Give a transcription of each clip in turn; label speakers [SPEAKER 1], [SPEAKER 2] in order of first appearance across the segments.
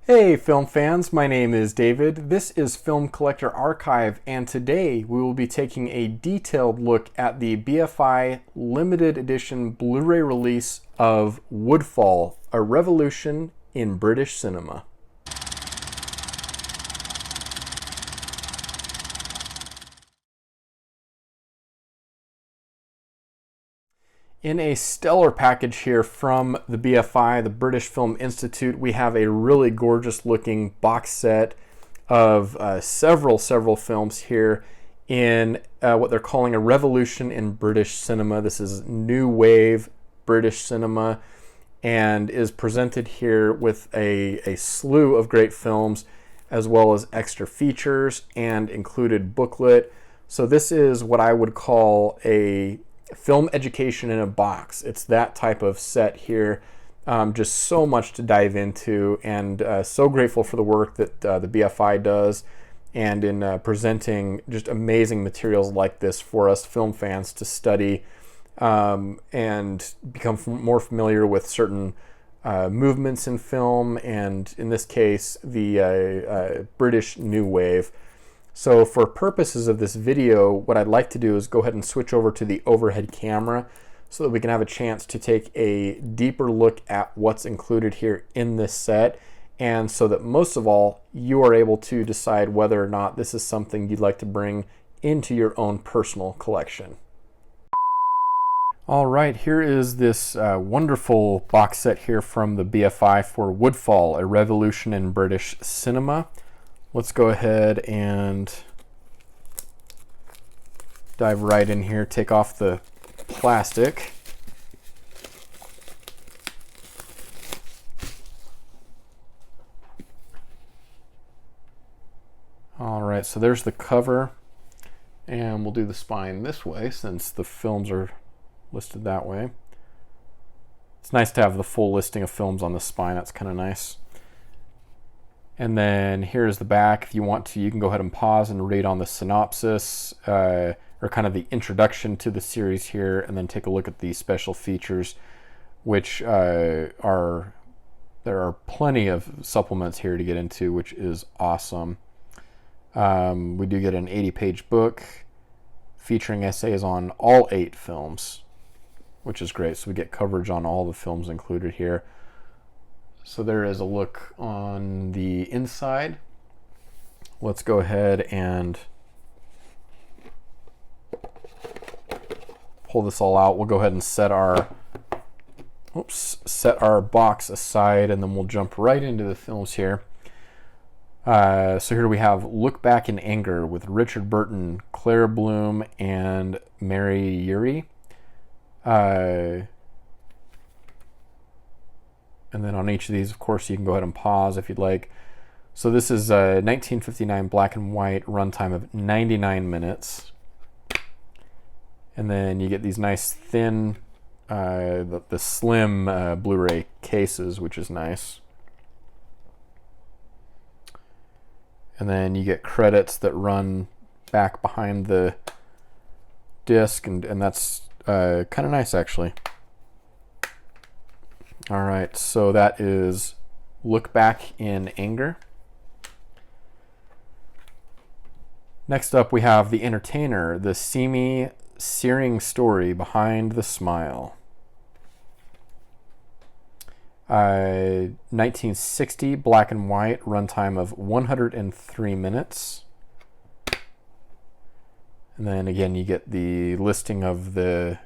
[SPEAKER 1] Hey film fans, my name is David. This is Film Collector Archive, and today we will be taking a detailed look at the BFI limited edition Blu-ray release of Woodfall, a revolution in British cinema. In a stellar package here from the BFI, the British Film Institute, we have a really gorgeous looking box set of several films here in what they're calling a revolution in British cinema. This is new wave British cinema and is presented here with a slew of great films as well as extra features and included booklet. So this is what I would call a film education in a box. It's that type of set here. Just so much to dive into, and so grateful for the work that the BFI does and in presenting just amazing materials like this for us film fans to study and become more familiar with certain movements in film, and in this case the British New Wave. So for purposes of this video, what I'd like to do is go ahead and switch over to the overhead camera so that we can have a chance to take a deeper look at what's included here in this set, and so that most of all, you are able to decide whether or not this is something you'd like to bring into your own personal collection. All right, here is this wonderful box set here from the BFI for Woodfall, a revolution in British cinema. Let's go ahead and dive right in here, take off the plastic. All right, so there's the cover, and we'll do the spine this way since the films are listed that way. It's nice to have the full listing of films on the spine. That's kind of nice. And then here's the back. If you want to, you can go ahead and pause and read on the synopsis or kind of the introduction to the series here, and then take a look at the special features, which there are plenty of supplements here to get into, which is awesome. We do get an 80-page book featuring essays on all 8 films, which is great. So we get coverage on all the films included here. So there is a look on the inside. Let's go ahead and pull this all out. We'll go ahead and set our box aside, and then we'll jump right into the films here. So here we have Look Back in Anger with Richard Burton, Claire Bloom, and Mary Urey. And then on each of these, of course, you can go ahead and pause if you'd like. So this is 1959 black and white, runtime of 99 minutes. And then you get these nice thin, the slim Blu-ray cases, which is nice. And then you get credits that run back behind the disc, and that's kind of nice, actually. All right, so that is Look Back in Anger. Next up, we have The Entertainer, the seamy, searing story behind the smile. 1960, black and white, runtime of 103 minutes. And then again, you get the listing of the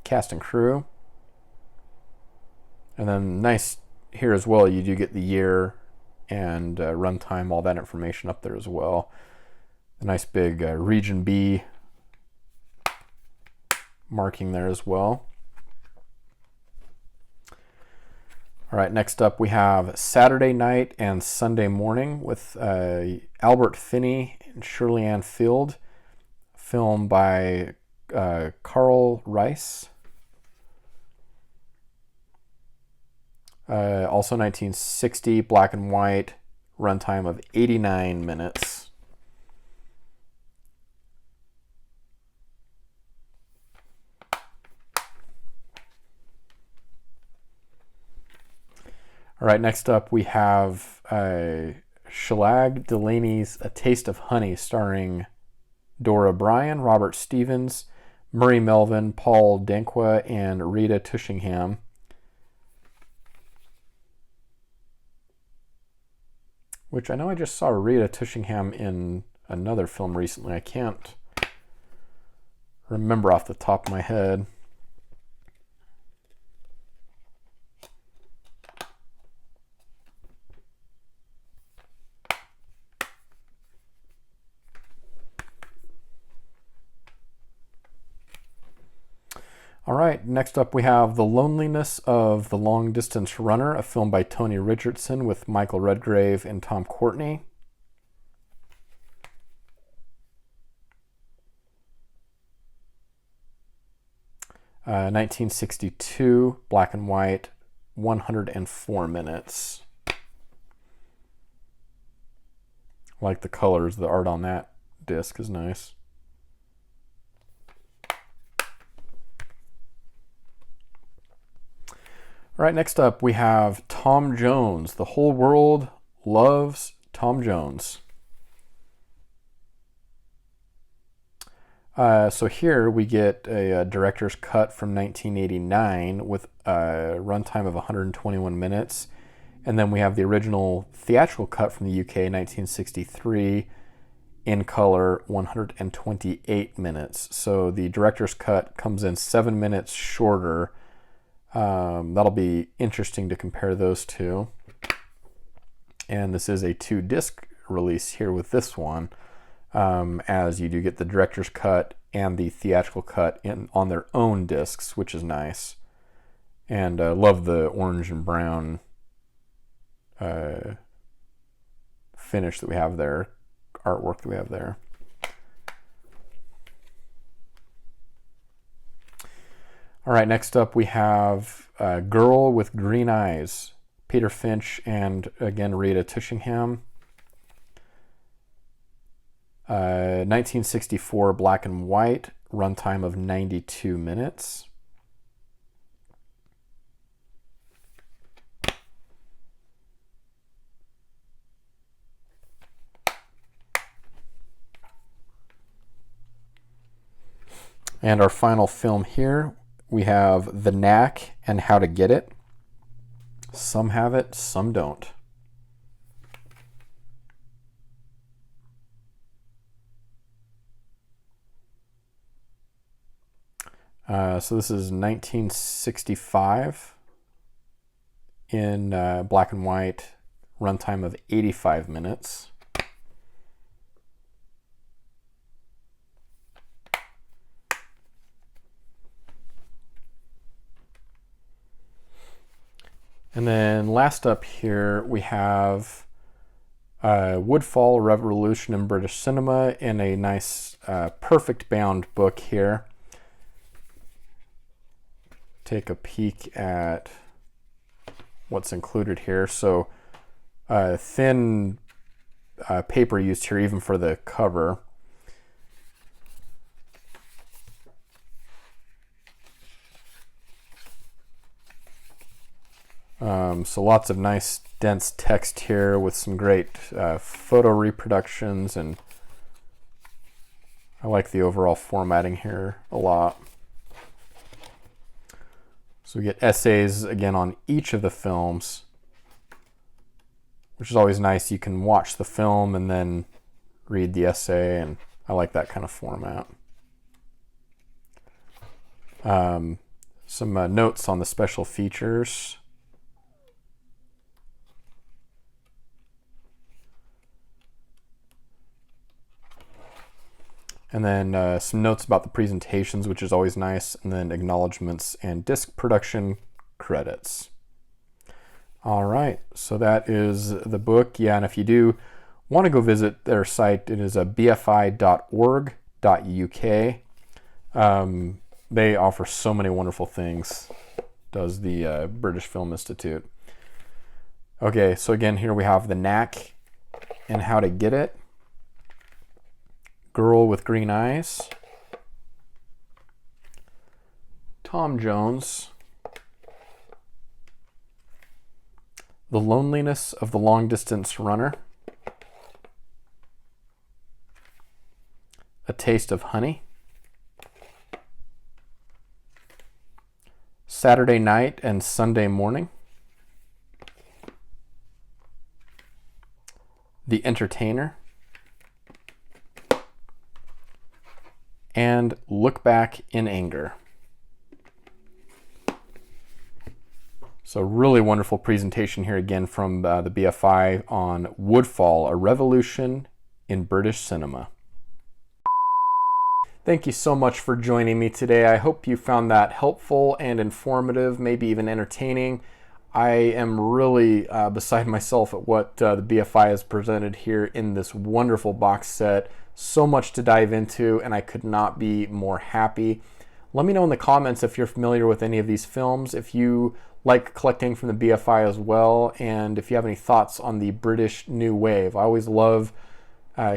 [SPEAKER 1] cast and crew. And then nice here as well, you do get the year and runtime, all that information up there as well. A nice big Region B marking there as well. All right, next up we have Saturday Night and Sunday Morning with Albert Finney and Shirley Ann Field, film by Carl Rice. Also 1960, black and white, runtime of 89 minutes. All right, next up we have Shalag Delaney's A Taste of Honey, starring Dora Bryan, Robert Stevens, Murray Melvin, Paul Danqua, and Rita Tushingham. Which I know I just saw Rita Tushingham in another film recently. I can't remember off the top of my head. All right, next up we have The Loneliness of the Long Distance Runner, a film by Tony Richardson with Michael Redgrave and Tom Courtenay. Uh, 1962, black and white, 104 minutes. I like the colors, the art on that disc is nice. All right, next up we have Tom Jones. The Whole World Loves Tom Jones. So here we get a director's cut from 1989 with a runtime of 121 minutes. And then we have the original theatrical cut from the UK, 1963, in color, 128 minutes. So the director's cut comes in 7 minutes shorter. That'll be interesting to compare those two. And this is a 2-disc release here with this one, as you do get the director's cut and the theatrical cut on their own discs, which is nice. And love the orange and brown finish that we have there, artwork that we have there. All right, next up we have Girl with Green Eyes, Peter Finch and, again, Rita Tushingham. 1964, black and white, runtime of 92 minutes. And our final film here, we have The Knack and How to Get It. Some have it, some don't. So this is 1965 in black and white, runtime of 85 minutes. And then last up here we have Woodfall, Revolution in British Cinema, in a nice perfect bound book here. Take a peek at what's included here. So thin paper used here even for the cover. So lots of nice dense text here with some great photo reproductions, and I like the overall formatting here a lot. So we get essays again on each of the films, which is always nice. You can watch the film and then read the essay, and I like that kind of format. Some notes on the special features. And then some notes about the presentations, which is always nice, and then acknowledgments and disc production credits. All right, so that is the book. Yeah, and if you do want to go visit their site, it is bfi.org.uk. They offer so many wonderful things, does the British Film Institute. Okay, so again, here we have The Knack and How to Get It. Girl with Green Eyes, Tom Jones, The Loneliness of the Long Distance Runner, A Taste of Honey, Saturday Night and Sunday Morning, The Entertainer, and Look Back in Anger. So really wonderful presentation here again from the BFI on Woodfall, A Revolution in British Cinema. Thank you so much for joining me today. I hope you found that helpful and informative, maybe even entertaining. I am really beside myself at what the BFI has presented here in this wonderful box set. So much to dive into, and I could not be more happy. Let me know in the comments if you're familiar with any of these films, if you like collecting from the BFI as well, and if you have any thoughts on the British New Wave. I always love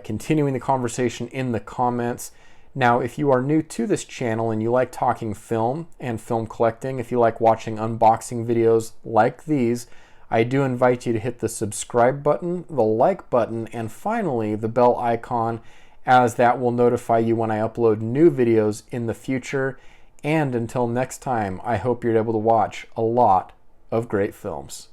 [SPEAKER 1] continuing the conversation in the comments. Now, if you are new to this channel and you like talking film and film collecting, if you like watching unboxing videos like these, I do invite you to hit the subscribe button, the like button, and finally the bell icon, as that will notify you when I upload new videos in the future. And until next time, I hope you're able to watch a lot of great films.